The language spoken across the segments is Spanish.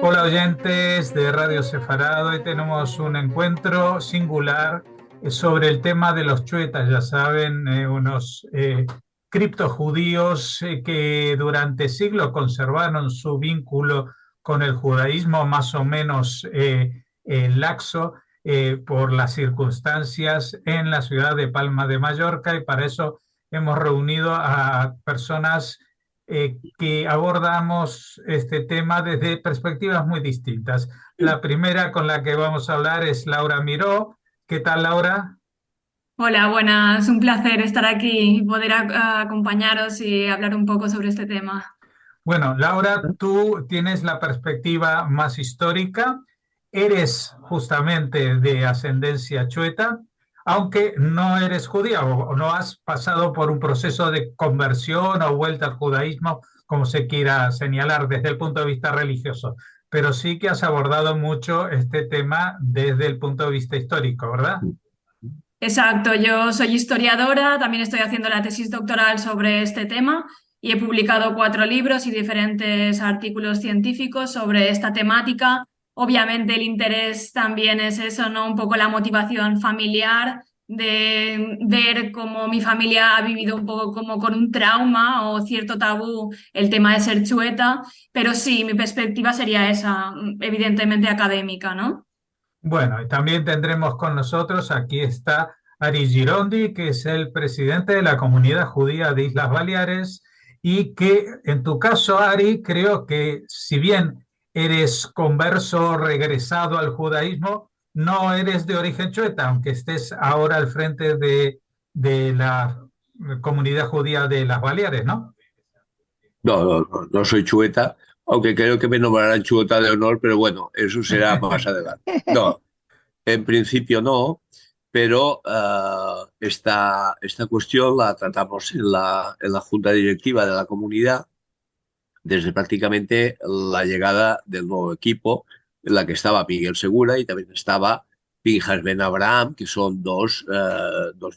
Hola oyentes de Radio Sefarado, hoy tenemos un encuentro singular sobre el tema de los chuetas, ya saben, unos criptojudíos que durante siglos conservaron su vínculo con el judaísmo más o menos laxo por las circunstancias en la ciudad de Palma de Mallorca, y para eso hemos reunido a personas que abordamos este tema desde perspectivas muy distintas. La primera con la que vamos a hablar es Laura Miró. ¿Qué tal, Laura? Hola, buenas. Un placer estar aquí y poder acompañaros y hablar un poco sobre este tema. Bueno, Laura, tú tienes la perspectiva más histórica, eres justamente de ascendencia chueta, aunque no eres judía o no has pasado por un proceso de conversión o vuelta al judaísmo, como se quiera señalar desde el punto de vista religioso, pero sí que has abordado mucho este tema desde el punto de vista histórico, ¿verdad? Exacto, yo soy historiadora, también estoy haciendo la tesis doctoral sobre este tema y he publicado 4 libros y diferentes artículos científicos sobre esta temática. Obviamente el interés también es eso, ¿no? Un poco la motivación familiar de ver cómo mi familia ha vivido un poco como con un trauma o cierto tabú el tema de ser chueta, pero sí, mi perspectiva sería esa, evidentemente académica, ¿no? Bueno, y también tendremos con nosotros, aquí está Ari Girondi, que es el presidente de la comunidad judía de Islas Baleares, y que en tu caso, Ari, creo que si bien eres converso regresado al judaísmo, no eres de origen chueta, aunque estés ahora al frente de la comunidad judía de las Baleares, ¿no? No soy chueta, aunque creo que me nombrarán chueta de honor, pero bueno, eso será más adelante. No, en principio no, pero esta cuestión la tratamos en la junta directiva de la comunidad desde prácticamente la llegada del nuevo equipo, en la que estaba Miguel Segura y también estaba Pinjas Ben Abraham, que son dos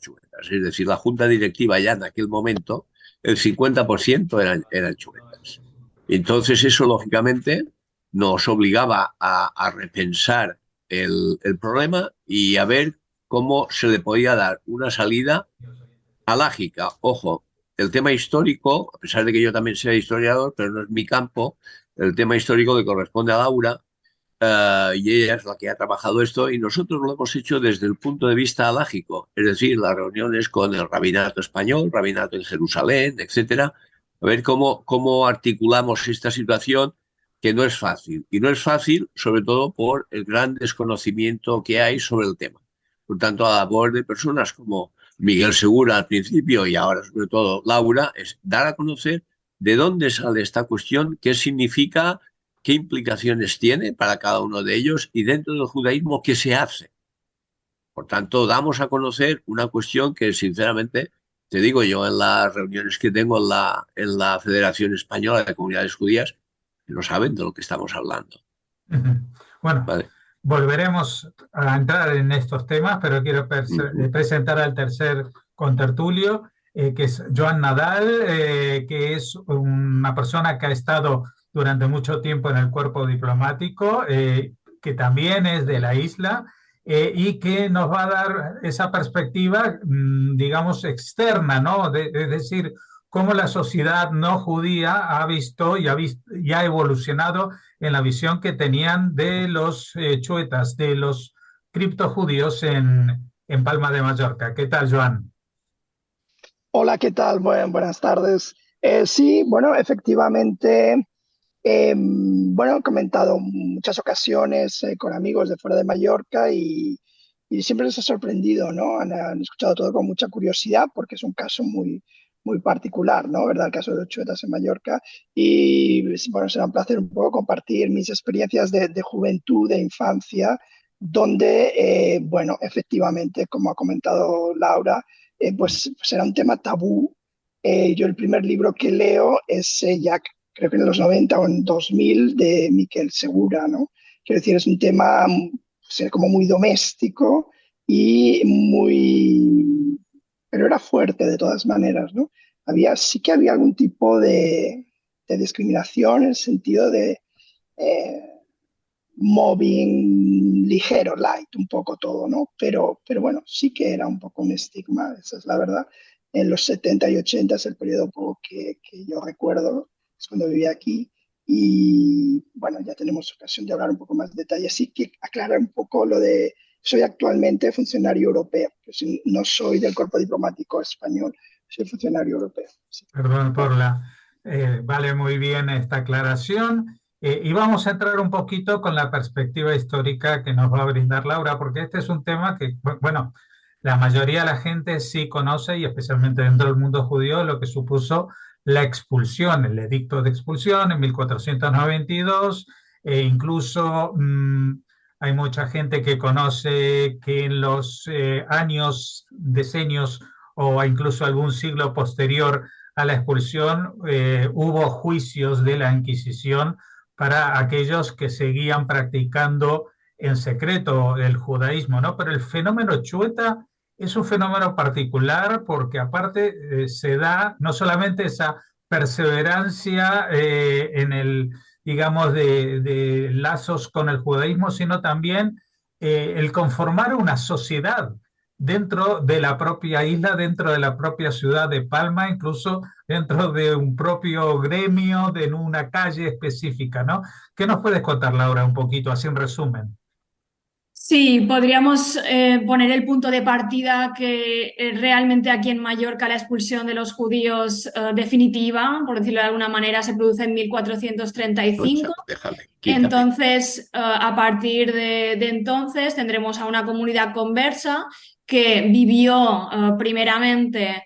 chuetas. Es decir, la junta directiva ya en aquel momento, el 50% eran chuetas. Entonces eso, lógicamente, nos obligaba a repensar el problema y a ver cómo se le podía dar una salida alágica. Ojo, el tema histórico, a pesar de que yo también sea historiador, pero no es mi campo, el tema histórico le corresponde a Laura, y ella es la que ha trabajado esto, y nosotros lo hemos hecho desde el punto de vista alágico, es decir, las reuniones con el rabinato español, rabinato en Jerusalén, etcétera, a ver cómo articulamos esta situación que no es fácil. Y no es fácil, sobre todo, por el gran desconocimiento que hay sobre el tema. Por tanto, a la labor de personas como Miguel Segura al principio y ahora sobre todo Laura, es dar a conocer de dónde sale esta cuestión, qué significa, qué implicaciones tiene para cada uno de ellos y dentro del judaísmo qué se hace. Por tanto, damos a conocer una cuestión que sinceramente, te digo yo en las reuniones que tengo en la Federación Española de Comunidades Judías, no saben de lo que estamos hablando. Bueno, ¿Vale? volveremos a entrar en estos temas, pero quiero presentar al tercer contertulio, que es Joan Nadal, que es una persona que ha estado durante mucho tiempo en el cuerpo diplomático, que también es de la isla, y que nos va a dar esa perspectiva, digamos, externa, ¿no? Es decir, cómo la sociedad no judía ha visto y ha evolucionado en la visión que tenían de los chuetas, de los criptojudíos en Palma de Mallorca. ¿Qué tal, Joan? Hola, ¿qué tal? Buenas tardes. Sí, bueno, efectivamente, bueno, he comentado en muchas ocasiones con amigos de fuera de Mallorca y siempre les ha sorprendido, ¿no? Han escuchado todo con mucha curiosidad porque es un caso muy particular, ¿no? ¿Verdad? El caso de los chuetas en Mallorca. Y bueno, será un placer un poco compartir mis experiencias de juventud, de infancia, donde, bueno, efectivamente, como ha comentado Laura, pues será un tema tabú. Yo el primer libro que leo es ya creo que en los 90 o en 2000 de Miquel Segura, ¿no? Quiero decir, es un tema como muy doméstico y muy, pero era fuerte de todas maneras, ¿no? Sí que había algún tipo de discriminación en el sentido de eh, mobbing ligero, light, un poco todo, ¿no? Pero bueno, sí que era un poco un estigma, esa es la verdad. En los 70 y 80 es el periodo poco que yo recuerdo, es cuando vivía aquí. Y bueno, ya tenemos ocasión de hablar un poco más de detalle. Sí que aclarar un poco lo de, soy actualmente funcionario europeo, no soy del cuerpo diplomático español, soy funcionario europeo. Sí. Perdón por vale muy bien esta aclaración. Y vamos a entrar un poquito con la perspectiva histórica que nos va a brindar Laura, porque este es un tema que, bueno, la mayoría de la gente sí conoce, y especialmente dentro del mundo judío, lo que supuso la expulsión, el edicto de expulsión en 1492, e incluso hay mucha gente que conoce que en los decenios o incluso algún siglo posterior a la expulsión, hubo juicios de la Inquisición para aquellos que seguían practicando en secreto el judaísmo, ¿no? Pero el fenómeno chueta es un fenómeno particular porque aparte se da no solamente esa perseverancia en el, digamos, de lazos con el judaísmo, sino también el conformar una sociedad dentro de la propia isla, dentro de la propia ciudad de Palma, incluso dentro de un propio gremio, de una calle específica, ¿no? ¿Qué nos puedes contar, Laura, un poquito, así en resumen? Sí, podríamos poner el punto de partida que realmente aquí en Mallorca la expulsión de los judíos definitiva, por decirlo de alguna manera, se produce en Concha, 1435. déjame, quítate. Entonces, a partir de entonces tendremos a una comunidad conversa que vivió primeramente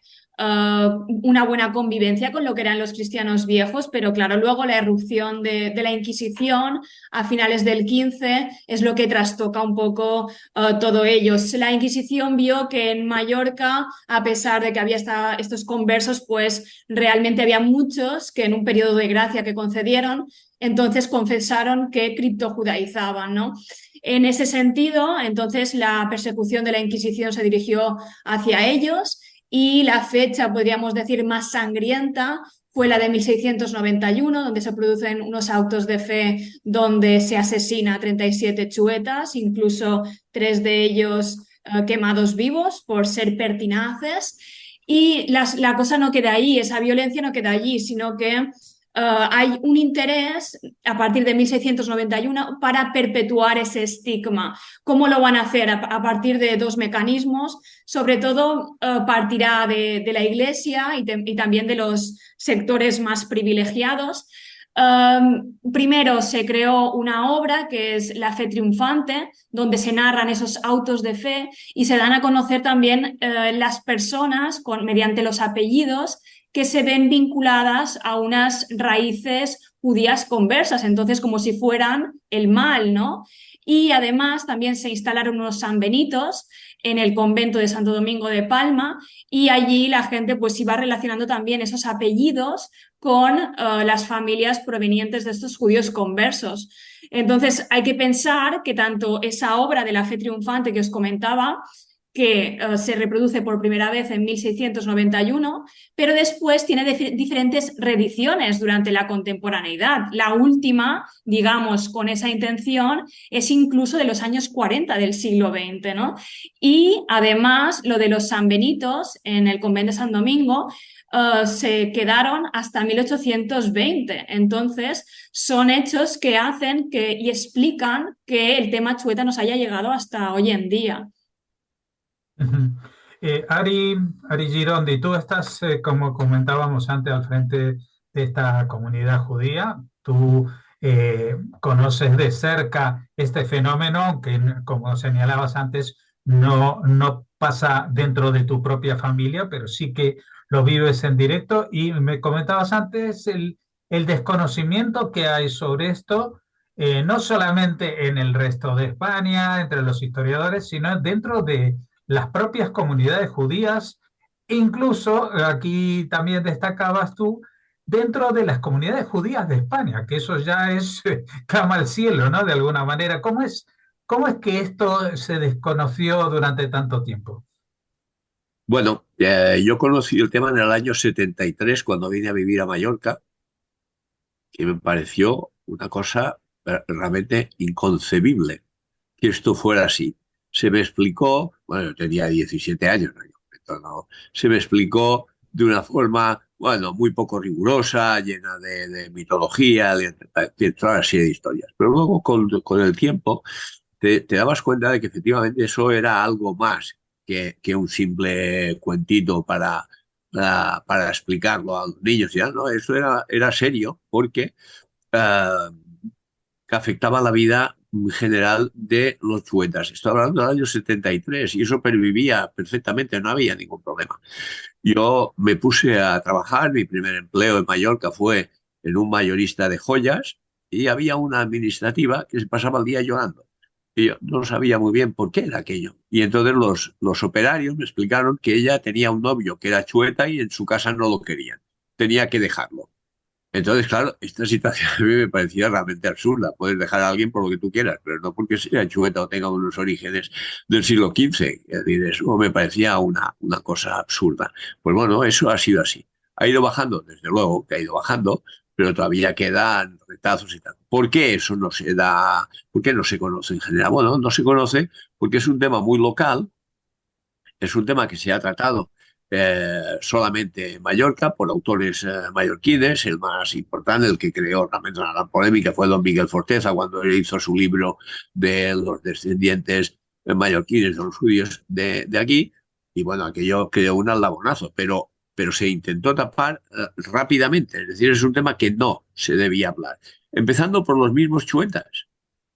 una buena convivencia con lo que eran los cristianos viejos, pero claro, luego la irrupción de la Inquisición a finales del 15 es lo que trastoca un poco todo ello. La Inquisición vio que en Mallorca, a pesar de que había estos conversos, pues realmente había muchos que en un periodo de gracia que concedieron, entonces confesaron que criptojudaizaban, ¿no? En ese sentido, entonces la persecución de la Inquisición se dirigió hacia ellos y la fecha, podríamos decir, más sangrienta fue la de 1691, donde se producen unos autos de fe donde se asesina a 37 chuetas, incluso 3 de ellos quemados vivos por ser pertinaces. Y la cosa no queda ahí, esa violencia no queda allí, sino que hay un interés a partir de 1691 para perpetuar ese estigma. ¿Cómo lo van a hacer? A partir de dos mecanismos. Sobre todo partirá de la Iglesia y también de los sectores más privilegiados. Primero se creó una obra que es La Fe Triunfante, donde se narran esos autos de fe y se dan a conocer también las personas mediante los apellidos que se ven vinculadas a unas raíces judías conversas, entonces como si fueran el mal, ¿no? Y además también se instalaron unos sanbenitos en el convento de Santo Domingo de Palma y allí la gente pues iba relacionando también esos apellidos con las familias provenientes de estos judíos conversos. Entonces hay que pensar que tanto esa obra de la fe triunfante que os comentaba, que se reproduce por primera vez en 1691, pero después tiene diferentes reediciones durante la contemporaneidad. La última, digamos, con esa intención, es incluso de los años 40 del siglo XX, ¿no? Y además, lo de los sanbenitos en el convento de San Domingo se quedaron hasta 1820. Entonces, son hechos que hacen y explican que el tema chueta nos haya llegado hasta hoy en día. Ari Girondi, tú estás, como comentábamos antes, al frente de esta comunidad judía. Tú conoces de cerca este fenómeno que, como señalabas antes, no pasa dentro de tu propia familia, pero sí que lo vives en directo. Y me comentabas antes el desconocimiento que hay sobre esto, no solamente en el resto de España, entre los historiadores, sino dentro de las propias comunidades judías, e incluso aquí también destacabas tú, dentro de las comunidades judías de España, que eso ya es clama al cielo, ¿no? De alguna manera. ¿Cómo es que esto se desconoció durante tanto tiempo? Bueno, yo conocí el tema en el año 73 cuando vine a vivir a Mallorca, que me pareció una cosa realmente inconcebible que esto fuera así. Se me explicó, bueno, yo tenía 17 años, ¿no? Se me explicó de una forma, bueno, muy poco rigurosa, llena de mitología, de toda una serie de historias. Pero luego, con el tiempo, te dabas cuenta de que efectivamente eso era algo más que un simple cuentito para explicarlo a los niños. Ya, ¿no? Eso era serio porque eh, que afectaba la vida general de los chuetas. Estoy hablando del año 73 y eso pervivía perfectamente, no había ningún problema. Yo me puse a trabajar, mi primer empleo en Mallorca fue en un mayorista de joyas y había una administrativa que se pasaba el día llorando. Y yo no sabía muy bien por qué era aquello. Y entonces los operarios me explicaron que ella tenía un novio que era chueta y en su casa no lo querían. Tenía que dejarlo. Entonces, claro, esta situación a mí me parecía realmente absurda. Puedes dejar a alguien por lo que tú quieras, pero no porque sea chueta o tenga unos orígenes del siglo XV. Es decir, eso me parecía una cosa absurda. Pues bueno, eso ha sido así. Ha ido bajando, desde luego que ha ido bajando, pero todavía quedan retazos y tal. ¿Por qué eso no se da? ¿Por qué no se conoce en general? Bueno, no se conoce porque es un tema muy local, es un tema que se ha tratado solamente en Mallorca por autores mallorquines. El más importante, el que creó realmente una gran polémica, fue don Miguel Forteza cuando él hizo su libro de los descendientes mallorquines de los judíos de aquí. Y bueno, aquello creó un aldabonazo, pero se intentó tapar rápidamente. Es decir, es un tema que no se debía hablar. Empezando por los mismos chuetas,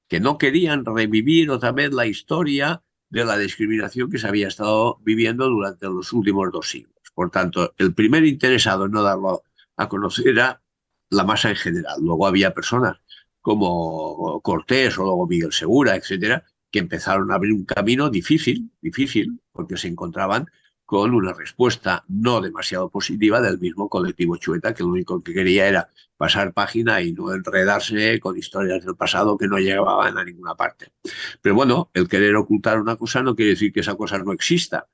que no querían revivir otra vez la historia de la discriminación que se había estado viviendo durante los últimos 2 siglos. Por tanto, el primer interesado en no darlo a conocer era la masa en general. Luego había personas como Cortés o luego Miguel Segura, etcétera, que empezaron a abrir un camino difícil, difícil, porque se encontraban con una respuesta no demasiado positiva del mismo colectivo chueta, que lo único que quería era pasar página y no enredarse con historias del pasado que no llevaban a ninguna parte. Pero bueno, el querer ocultar una cosa no quiere decir que esa cosa no exista.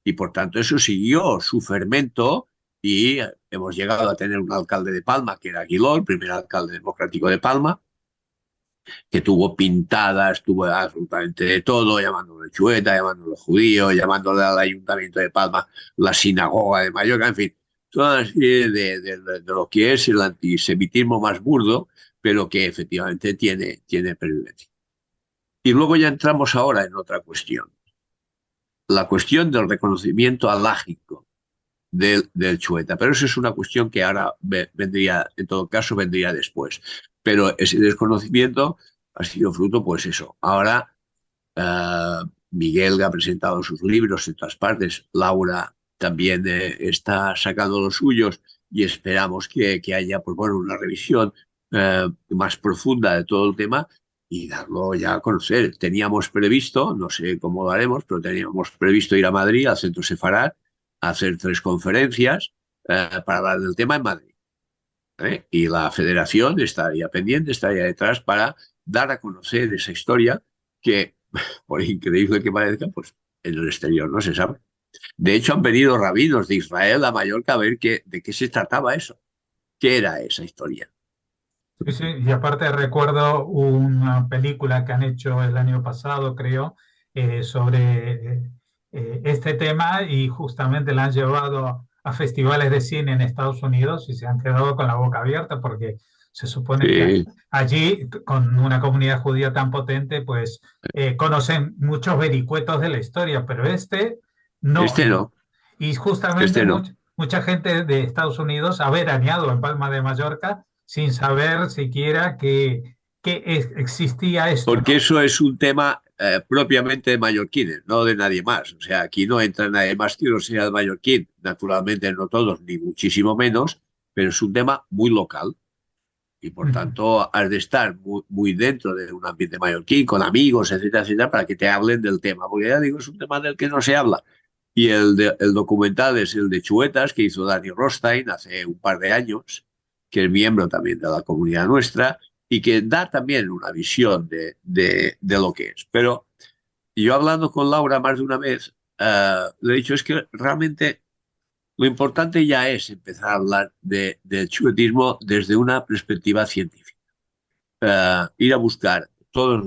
Y por tanto eso siguió su fermento y hemos llegado a tener un alcalde de Palma, que era Aguiló, el primer alcalde democrático de Palma, que tuvo pintadas, tuvo absolutamente de todo, llamándolo chueta, llamándolo judío, llamándole al Ayuntamiento de Palma la sinagoga de Mallorca, en fin, toda una serie de lo que es el antisemitismo más burdo, pero que efectivamente tiene pervivencia. Y luego ya entramos ahora en otra cuestión, la cuestión del reconocimiento alágico del chueta, pero eso es una cuestión que ahora vendría, en todo caso, vendría después. Pero ese desconocimiento ha sido fruto, pues eso. Ahora Miguel ha presentado sus libros en todas partes, Laura también está sacando los suyos y esperamos que haya, pues bueno, una revisión más profunda de todo el tema y darlo ya a conocer. Teníamos previsto, no sé cómo lo haremos, pero teníamos previsto ir a Madrid, al Centro Sefarad, a hacer 3 conferencias para hablar del tema en Madrid. Y la federación estaría pendiente, estaría detrás para dar a conocer esa historia que, por increíble que parezca, pues en el exterior no se sabe. De hecho, han venido rabinos de Israel a Mallorca a ver de qué se trataba eso, qué era esa historia. Sí, sí, y aparte recuerdo una película que han hecho el año pasado, creo, sobre este tema y justamente la han llevado a festivales de cine en Estados Unidos y se han quedado con la boca abierta porque se supone que Sí, allí, con una comunidad judía tan potente, pues conocen muchos vericuetos de la historia, pero este no. este no, Y justamente este no. mucha gente de Estados Unidos ha veraneado en Palma de Mallorca sin saber siquiera que existía esto, Porque ¿no? eso es un tema propiamente de mallorquines, no de nadie más. O sea, aquí no entra nadie más que no sea de mallorquín. Naturalmente, no todos, ni muchísimo menos, pero es un tema muy local. Y por Ujú. tanto, has de estar muy dentro de un ambiente mallorquín, con amigos, etcétera, etcétera, para que te hablen del tema. Porque ya digo, es un tema del que no se habla. Y el documental es el de Chuetas, que hizo Dani Rothstein hace un par de años, que es miembro también de la comunidad nuestra, y que da también una visión de lo que es. Pero yo hablando con Laura más de una vez, lo he dicho, es que realmente lo importante ya es empezar a hablar del chuetismo desde una perspectiva científica. Ir a buscar toda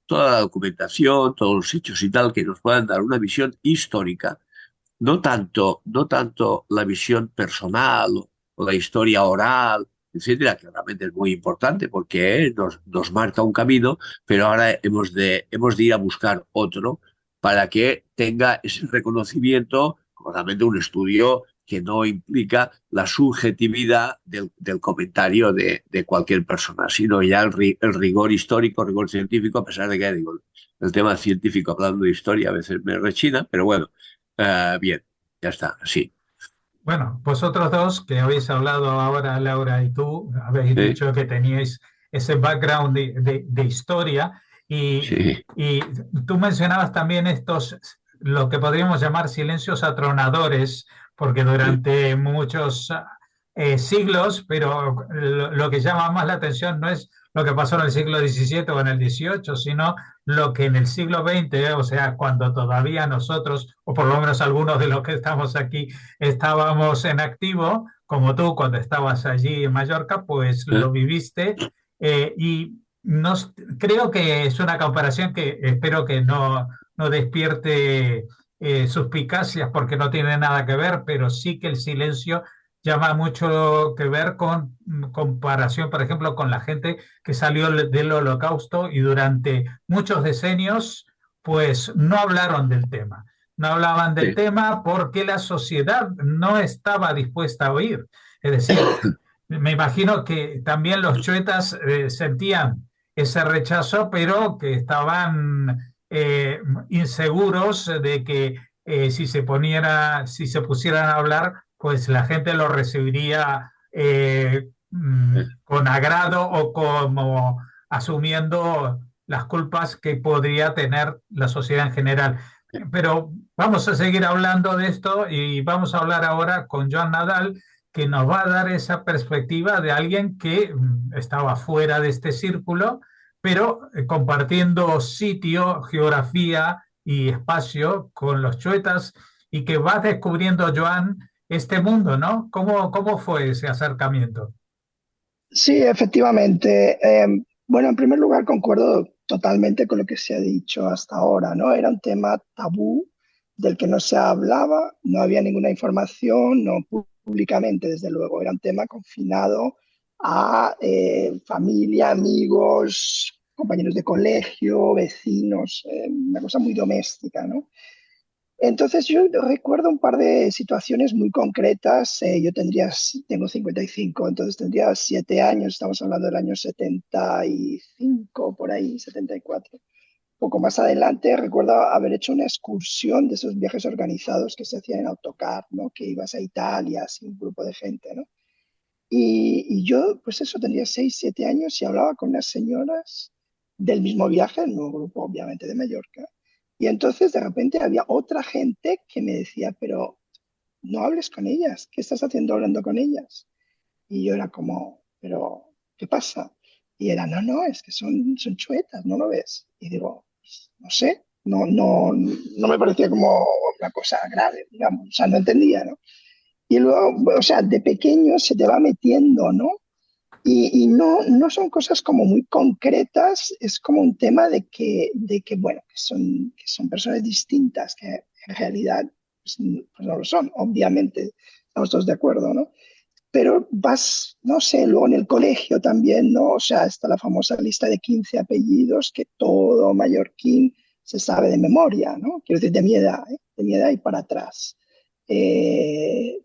la documentación, todos los hechos y tal, que nos puedan dar una visión histórica, no tanto la visión personal o la historia oral, etcétera, que realmente es muy importante porque nos marca un camino, pero ahora hemos de ir a buscar otro para que tenga ese reconocimiento, como realmente un estudio que no implica la subjetividad del comentario de cualquier persona, sino ya el rigor histórico, rigor científico, a pesar de que digo, el tema científico hablando de historia a veces me rechina, pero bueno, bien, ya está, sí. Bueno, vosotros dos que habéis hablado ahora, Laura y tú, habéis Sí, dicho que teníais ese background de historia sí, y tú mencionabas también estos, lo que podríamos llamar silencios atronadores, porque sí, durante muchos siglos, pero lo que llama más la atención no es lo que pasó en el siglo XVII o en el XVIII, sino lo que en el siglo XX, o sea, cuando todavía nosotros, o por lo menos algunos de los que estamos aquí, estábamos en activo, como tú cuando estabas allí en Mallorca, pues ¿eh? lo viviste y creo que es una comparación que espero que no despierte suspicacias porque no tiene nada que ver, pero sí que el silencio llama mucho que ver con comparación, por ejemplo, con la gente que salió del Holocausto y durante muchos decenios, pues no hablaron del tema. No hablaban del Sí, tema porque la sociedad no estaba dispuesta a oír. Es decir, me imagino que también los chuetas sentían ese rechazo, pero que estaban inseguros de que si se pusieran a hablar, pues la gente lo recibiría con agrado o como asumiendo las culpas que podría tener la sociedad en general. Pero vamos a seguir hablando de esto y vamos a hablar ahora con Joan Nadal, que nos va a dar esa perspectiva de alguien que estaba fuera de este círculo, pero compartiendo sitio, geografía y espacio con los chuetas y que va descubriendo, Joan, este mundo, ¿no? ¿Cómo fue ese acercamiento? Sí, efectivamente. Bueno, en primer lugar, concuerdo totalmente con lo que se ha dicho hasta ahora, ¿no? Era un tema tabú del que no se hablaba, no había ninguna información, no públicamente, desde luego. Era un tema confinado a familia, amigos, compañeros de colegio, vecinos, una cosa muy doméstica, ¿no? Entonces yo recuerdo un par de situaciones muy concretas. Tengo 55, entonces tendría 7 años, estamos hablando del año 75, por ahí, 74. Poco más adelante recuerdo haber hecho una excursión de esos viajes organizados que se hacían en autocar, ¿no? Que ibas a Italia, así un grupo de gente, ¿no? Y yo, pues eso, tendría 6, 7 años y hablaba con unas señoras del mismo viaje, el nuevo grupo obviamente de Mallorca. Y entonces de repente había otra gente que me decía, pero no hables con ellas, ¿qué estás haciendo hablando con ellas? Y yo era como, pero ¿qué pasa? Y era, no, no, es que son chuetas, ¿no lo ves? Y digo, pues, no sé, no me parecía como una cosa grave, digamos, o sea, no entendía, ¿no? Y luego, o sea, de pequeño se te va metiendo, ¿no? Y no son cosas como muy concretas, es como un tema de que bueno, que son personas distintas, que en realidad pues no lo son, obviamente, estamos todos de acuerdo, ¿no? Pero vas, no sé, luego en el colegio también, ¿no? O sea, está la famosa lista de 15 apellidos que todo mallorquín se sabe de memoria, ¿no? Quiero decir, de mi edad y para atrás. Eh,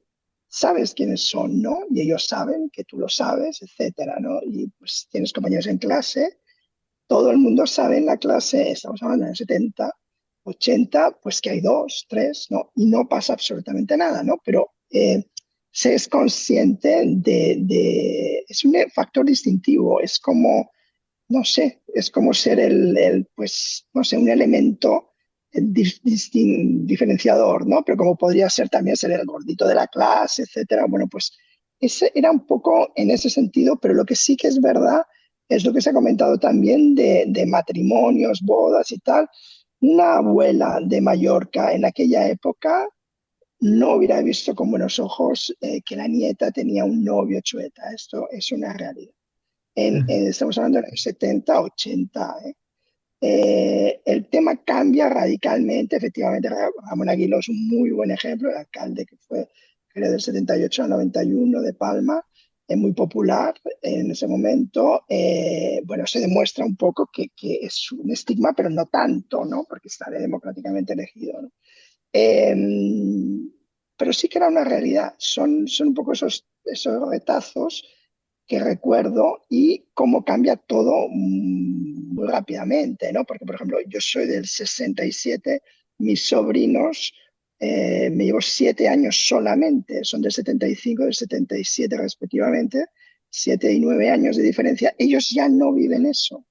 Sabes quiénes son, ¿no? Y ellos saben que tú lo sabes, etcétera, ¿no? Y pues tienes compañeros en clase, todo el mundo sabe en la clase, estamos hablando de 70, 80, pues que hay dos, tres, ¿no? Y no pasa absolutamente nada, ¿no? Pero se es consciente es un factor distintivo, es como, no sé, es como ser pues, no sé, un elemento diferenciador, ¿no? Pero como podría ser también ser el gordito de la clase, etcétera. Bueno, pues ese era un poco en ese sentido, pero lo que sí que es verdad es lo que se ha comentado también de matrimonios, bodas y tal. una abuela de Mallorca en aquella época no hubiera visto con buenos ojos que la nieta tenía un novio chueta. Esto es una realidad. Estamos hablando de los 70, 80. El tema cambia radicalmente. Efectivamente, Ramón Aguiló es un muy buen ejemplo, el alcalde que fue, creo, del 78 al 91 de Palma, es muy popular en ese momento. Bueno, se demuestra un poco que es un estigma, pero no tanto, ¿no? Porque está democráticamente elegido, ¿no? Pero sí que era una realidad. Son un poco esos retazos que recuerdo y cómo cambia todo muy rápidamente, ¿no? Porque, por ejemplo, yo soy del 67, mis sobrinos, me llevo 7 años solamente, son del 75 y del 77 respectivamente, 7 y 9 años de diferencia. Ellos ya no viven eso.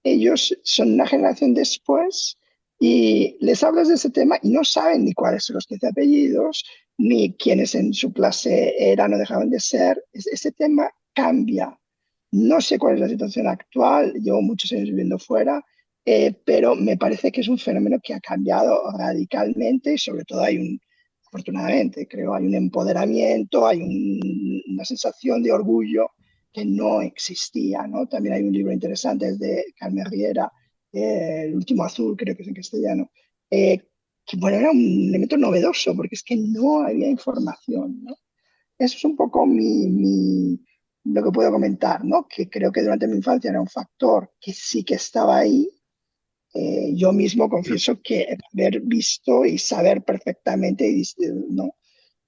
Ellos son una generación después y les hablas de ese tema y no saben ni cuáles son los 15 apellidos, ni quiénes en su clase eran o dejaban de ser. Ese tema cambia. No sé cuál es la situación actual, llevo muchos años viviendo fuera, pero me parece que es un fenómeno que ha cambiado radicalmente y sobre todo afortunadamente, creo, hay un empoderamiento, hay una sensación de orgullo que no existía, ¿no? También hay un libro interesante, es de Carmen Riera, El último azul, creo que es en castellano, que bueno, era un elemento novedoso porque es que no había información, ¿no? Eso es un poco lo que puedo comentar, ¿no? Que creo que durante mi infancia era un factor que sí que estaba ahí. Yo mismo confieso que haber visto y saber perfectamente, ¿no?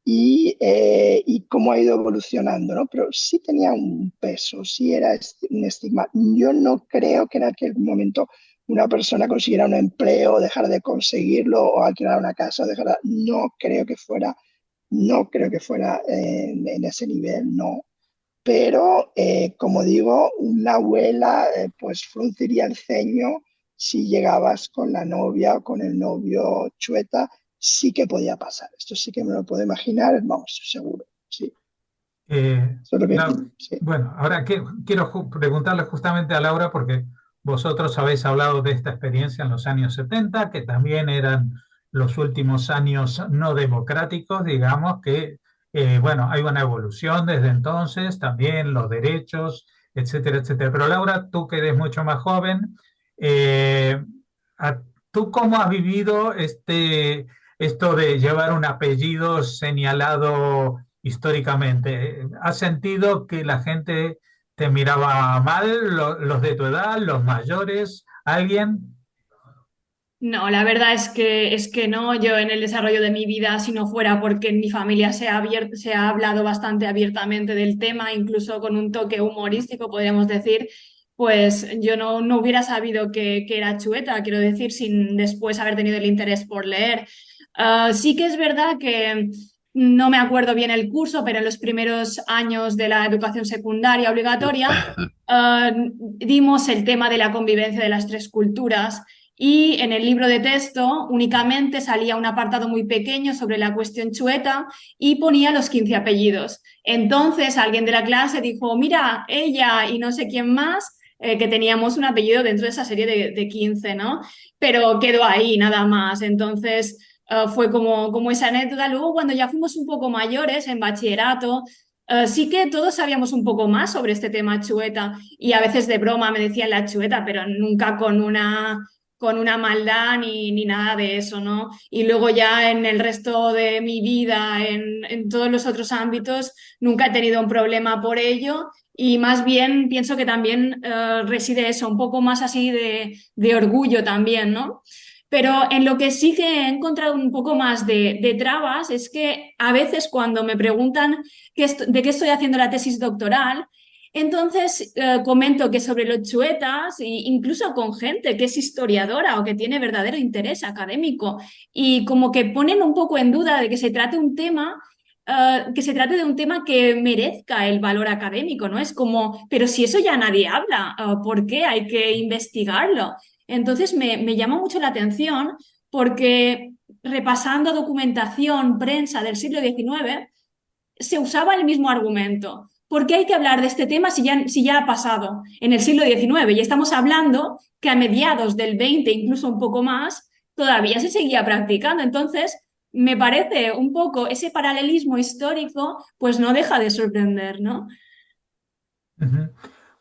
Y cómo ha ido evolucionando, ¿no? Pero sí tenía un peso, sí era un estigma. Yo no creo que en aquel momento una persona consiguiera un empleo, dejar de conseguirlo o alquilar una casa, no creo que fuera en ese nivel, no. Pero, como digo, una abuela pues frunciría el ceño si llegabas con la novia o con el novio chueta, sí que podía pasar. Esto sí que me lo puedo imaginar, vamos, seguro, sí. Eso es lo que, sí. Bueno, ahora quiero preguntarle justamente a Laura, porque vosotros habéis hablado de esta experiencia en los años 70, que también eran los últimos años no democráticos, digamos, que, bueno, hay una evolución desde entonces, también los derechos, etcétera, etcétera. Pero Laura, tú que eres mucho más joven, eh, ¿tú cómo has vivido esto de llevar un apellido señalado históricamente? ¿Has sentido que la gente te miraba mal, los de tu edad, los mayores, alguien? No, la verdad es que no. Yo en el desarrollo de mi vida, si no fuera porque en mi familia se ha hablado bastante abiertamente del tema, incluso con un toque humorístico, podríamos decir, pues yo no hubiera sabido que era chueta, quiero decir, sin después haber tenido el interés por leer. Sí que es verdad que no me acuerdo bien el curso, pero en los primeros años de la educación secundaria obligatoria, dimos el tema de la convivencia de las tres culturas. Y en el libro de texto únicamente salía un apartado muy pequeño sobre la cuestión chueta y ponía los 15 apellidos. Entonces alguien de la clase dijo, mira, ella y no sé quién más, que teníamos un apellido dentro de esa serie de 15, ¿no? Pero quedó ahí nada más. Entonces fue como esa anécdota. Luego cuando ya fuimos un poco mayores en bachillerato, sí que todos sabíamos un poco más sobre este tema chueta y a veces de broma me decían la chueta, pero nunca con una maldad ni nada de eso, ¿no? Y luego ya en el resto de mi vida, en todos los otros ámbitos, nunca he tenido un problema por ello y más bien pienso que también reside eso, un poco más así de orgullo también, ¿no? Pero en lo que sí que he encontrado un poco más de trabas es que a veces cuando me preguntan de qué estoy haciendo la tesis doctoral, entonces comento que sobre los chuetas, incluso con gente que es historiadora o que tiene verdadero interés académico, y como que ponen un poco en duda de que se trate un tema, que se trate de un tema que merezca el valor académico, ¿no? Es como, pero si eso ya nadie habla, ¿por qué hay que investigarlo? Entonces me llama mucho la atención porque repasando documentación, prensa del siglo XIX, se usaba el mismo argumento. ¿Por qué hay que hablar de este tema si ya ha pasado en el siglo XIX? Y estamos hablando que a mediados del XX, incluso un poco más, todavía se seguía practicando. Entonces, me parece un poco ese paralelismo histórico, pues no deja de sorprender, ¿no? Ujú.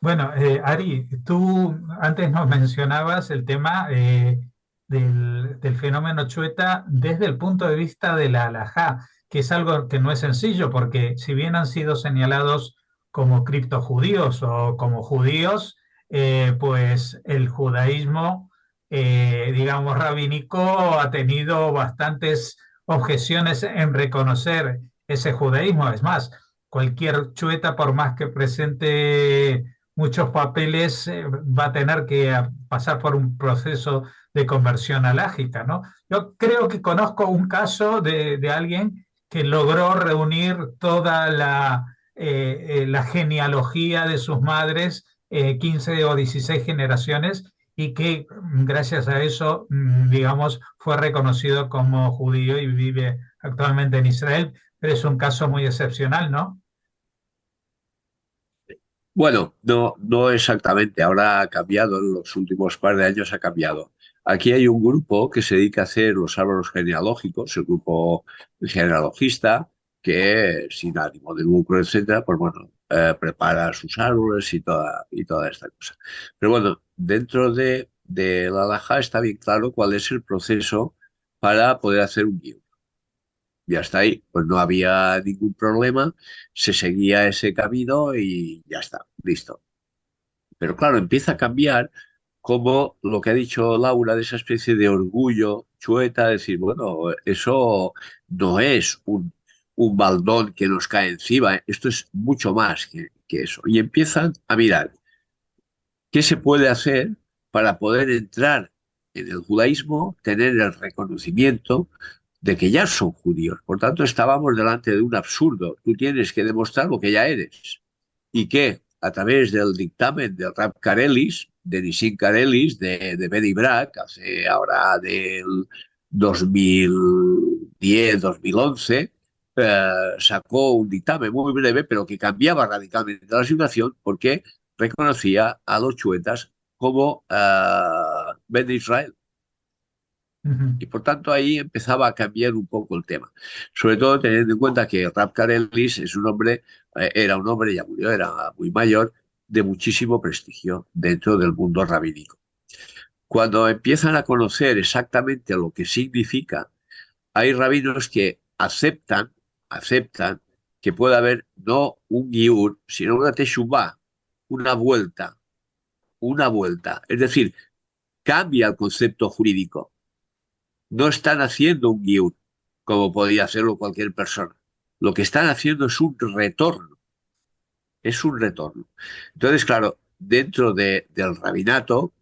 Bueno, Ari, tú antes nos mencionabas el tema del fenómeno Chueta desde el punto de vista de la halajá, que es algo que no es sencillo, porque si bien han sido señalados como criptojudíos o como judíos, pues el judaísmo, digamos, rabínico ha tenido bastantes objeciones en reconocer ese judaísmo. Es más, cualquier chueta, por más que presente muchos papeles, va a tener que pasar por un proceso de conversión alágica, ¿no? Yo creo que conozco un caso de alguien que logró reunir toda la genealogía de sus madres, 15 o 16 generaciones, y que gracias a eso, digamos, fue reconocido como judío y vive actualmente en Israel, pero es un caso muy excepcional, ¿no? Bueno, no, no exactamente. Ahora ha cambiado, en los últimos par de años ha cambiado. Aquí hay un grupo que se dedica a hacer los árboles genealógicos, el grupo genealogista, que sin ánimo de lucro, etcétera, pues bueno, prepara sus árboles y toda esta cosa. Pero bueno, dentro de la alhaja está bien claro cuál es el proceso para poder hacer un guión. Ya está ahí, pues no había ningún problema, se seguía ese camino y ya está, listo. Pero claro, empieza a cambiar como lo que ha dicho Laura de esa especie de orgullo chueta, decir, bueno, eso no es un baldón que nos cae encima, esto es mucho más que eso. Y empiezan a mirar qué se puede hacer para poder entrar en el judaísmo, tener el reconocimiento de que ya son judíos. Por tanto, estábamos delante de un absurdo. Tú tienes que demostrar lo que ya eres. Y que a través del dictamen de Rab Karelis, de Nissim Karelis, de Beni Brak, hace ahora del 2010, 2011, sacó un dictamen muy breve, pero que cambiaba radicalmente la situación porque reconocía a los chuetas como Ben Israel. Ujú. Y por tanto ahí empezaba a cambiar un poco el tema. Sobre todo teniendo en cuenta que Rab Karelis es un hombre, era un hombre, ya murió, era muy mayor, de muchísimo prestigio dentro del mundo rabínico. Cuando empiezan a conocer exactamente lo que significa, hay rabinos que aceptan que puede haber no un giur, sino una teshuvah, una vuelta, una vuelta. Es decir, cambia el concepto jurídico. No están haciendo un guión, como podía hacerlo cualquier persona. Lo que están haciendo es un retorno, es un retorno. Entonces, claro, del rabinato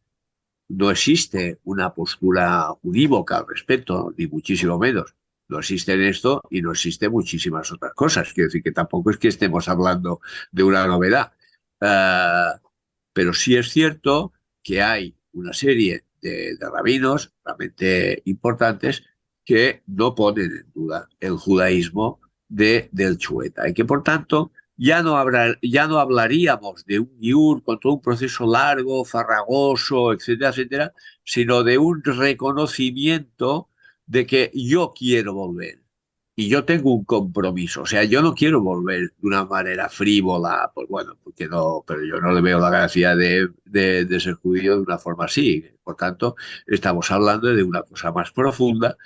no existe una postura unívoca al respecto, ni muchísimo menos. No existe esto y no existe muchísimas otras cosas. Quiero decir que tampoco es que estemos hablando de una novedad. Uh, pero sí es cierto que hay una serie de rabinos realmente importantes que no ponen en duda el judaísmo del Chueta y que por tanto ya no hablaríamos de un giur con todo un proceso largo, farragoso, etcétera, etcétera, sino de un reconocimiento de que yo quiero volver. Y yo tengo un compromiso, o sea, yo no quiero volver de una manera frívola, pues bueno, porque no, pero yo no le veo la gracia de ser judío de una forma así. Por tanto, estamos hablando de una cosa más profunda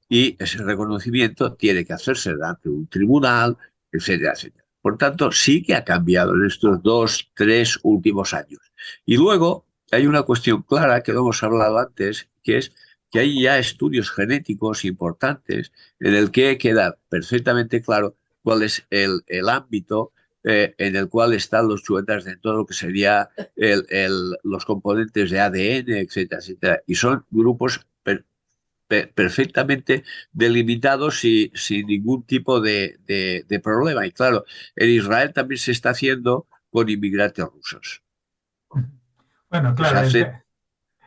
y ese reconocimiento tiene que hacerse delante de un tribunal, etcétera, etcétera. Por tanto, sí que ha cambiado en estos 2, 3 últimos años. Y luego hay una cuestión clara que lo hemos hablado antes, que es que hay ya estudios genéticos importantes en el que queda perfectamente claro cuál es el ámbito en el cual están los chuetas dentro de lo que sería los componentes de ADN, etcétera, etcétera. Y son grupos perfectamente delimitados y sin ningún tipo de problema. Y claro, en Israel también se está haciendo con inmigrantes rusos. Bueno, Les claro, hacen,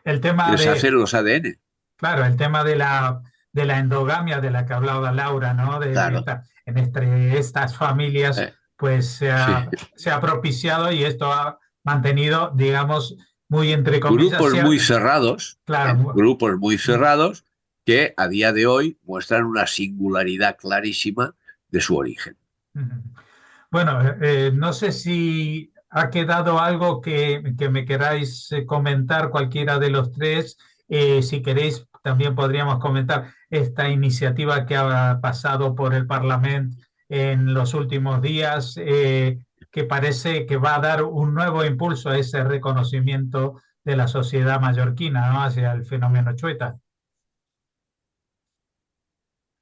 el tema les de, hacen los ADN. claro, el tema de la endogamia de la que hablaba Laura, ¿no? Claro. Entre estas familias, Eh, pues sí. se ha propiciado y esto ha mantenido, digamos, muy entre comillas, Grupos muy cerrados, claro, grupos muy cerrados que a día de hoy muestran una singularidad clarísima de su origen. Bueno, no sé si ha quedado algo que me queráis comentar cualquiera de los tres. Si queréis, también podríamos comentar esta iniciativa que ha pasado por el Parlamento en los últimos días, que parece que va a dar un nuevo impulso a ese reconocimiento de la sociedad mallorquina, ¿no? Hacia el fenómeno Chueta.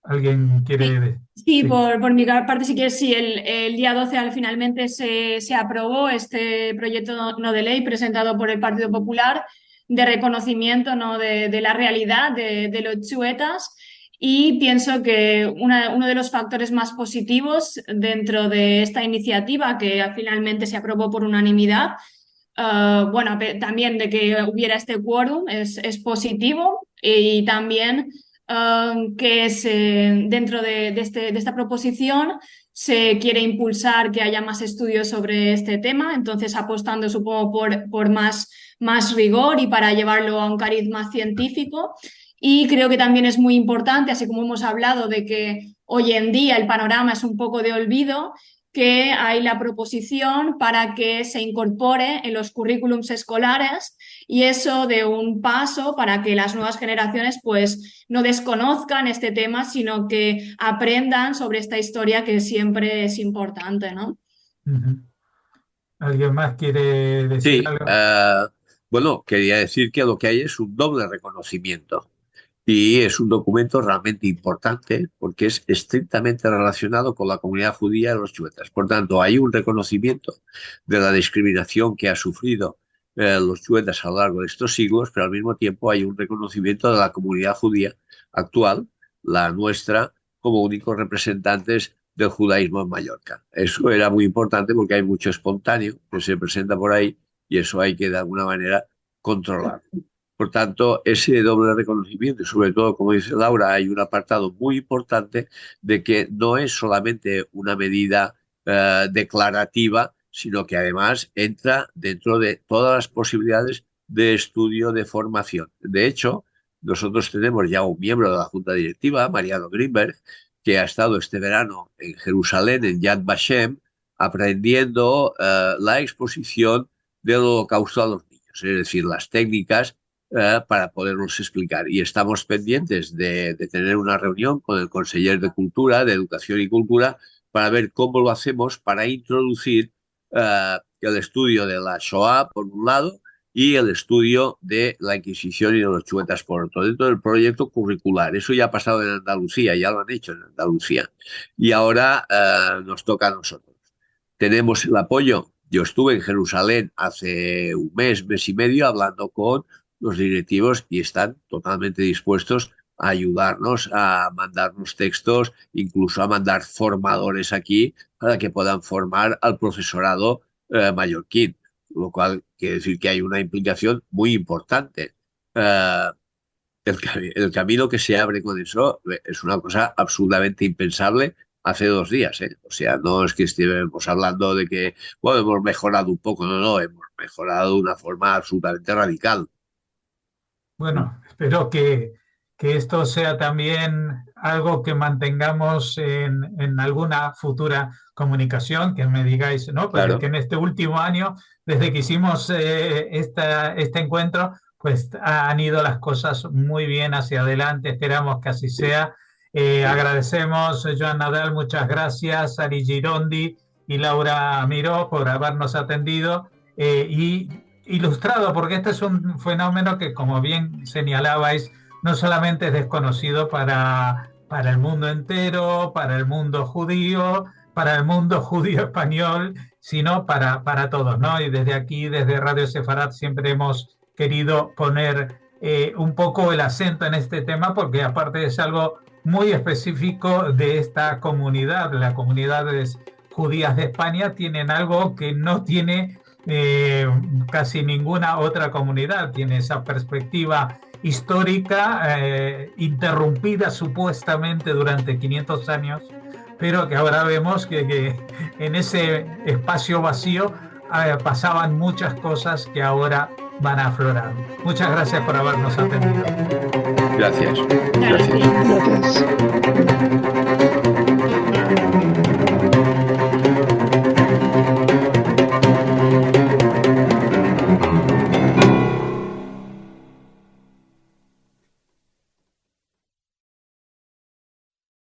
¿Alguien Sí, quiere...? sí, Sí. por mi parte, si quieres, sí, el día 12 finalmente se aprobó este proyecto no de ley presentado por el Partido Popular de reconocimiento, ¿no? de la realidad de los chuetas, y pienso que uno de los factores más positivos dentro de esta iniciativa, que finalmente se aprobó por unanimidad, bueno, también de que hubiera este quórum es positivo, y también que dentro de esta proposición se quiere impulsar que haya más estudios sobre este tema, entonces apostando, supongo, por más rigor y para llevarlo a un cariz más científico. Y creo que también es muy importante, así como hemos hablado de que hoy en día el panorama es un poco de olvido, que hay la proposición para que se incorpore en los currículums escolares, y eso de un paso para que las nuevas generaciones pues no desconozcan este tema, sino que aprendan sobre esta historia que siempre es importante, ¿no? Ujú. ¿Alguien más quiere decir Sí, algo? bueno, quería decir que lo que hay es un doble reconocimiento y es un documento realmente importante porque es estrictamente relacionado con la comunidad judía de los chuetas. Por tanto, hay un reconocimiento de la discriminación que ha sufrido los chuetas a lo largo de estos siglos, pero al mismo tiempo hay un reconocimiento de la comunidad judía actual, la nuestra, como únicos representantes del judaísmo en Mallorca. Eso era muy importante porque hay mucho espontáneo que se presenta por ahí y eso hay que de alguna manera controlar. Por tanto, ese doble reconocimiento y sobre todo, como dice Laura, hay un apartado muy importante de que no es solamente una medida declarativa, sino que además entra dentro de todas las posibilidades de estudio, de formación. De hecho, nosotros tenemos ya un miembro de la Junta Directiva, Mariano Greenberg, que ha estado este verano en Jerusalén, en Yad Vashem, aprendiendo la exposición del holocausto a los niños, es decir, las técnicas para podernos explicar. Y estamos pendientes de tener una reunión con el conseller de Cultura, de Educación y Cultura, para ver cómo lo hacemos para introducir el estudio de la Shoah, por un lado, y el estudio de la Inquisición y de los chuetas por otro, dentro del proyecto curricular. Eso ya ha pasado en Andalucía, ya lo han hecho en Andalucía. Y ahora nos toca a nosotros. Tenemos el apoyo. Yo estuve en Jerusalén hace un mes y medio, hablando con los directivos y están totalmente dispuestos a ayudarnos, a mandarnos textos, incluso a mandar formadores aquí para que puedan formar al profesorado mallorquín, lo cual quiere decir que hay una implicación muy importante. Eh, el camino que se abre con eso es una cosa absolutamente impensable hace 2 días, ¿eh? O sea, no es que estemos hablando de que, bueno, hemos mejorado un poco, no, no, hemos mejorado de una forma absolutamente radical. Bueno, espero que esto sea también algo que mantengamos en alguna futura comunicación, que me digáis, ¿no? Porque que Claro. en este último año, desde que hicimos este encuentro, pues han ido las cosas muy bien hacia adelante. Esperamos que así sea. Agradecemos, Joan Nadal, muchas gracias, Ari Girondi y Laura Miró por habernos atendido. Y ilustrado, porque este es un fenómeno que, como bien señalabais, no solamente es desconocido para el mundo entero, para el mundo judío, para el mundo judío español, sino para todos, ¿no? Y desde aquí, desde Radio Sefarat, siempre hemos querido poner un poco el acento en este tema, porque aparte es algo muy específico de esta comunidad. Las comunidades judías de España tienen algo que no tiene casi ninguna otra comunidad, tiene esa perspectiva histórica interrumpida supuestamente durante 500 años, pero que ahora vemos que en ese espacio vacío pasaban muchas cosas que ahora van a aflorar. Muchas gracias por habernos atendido. Gracias. Gracias. Gracias. Gracias.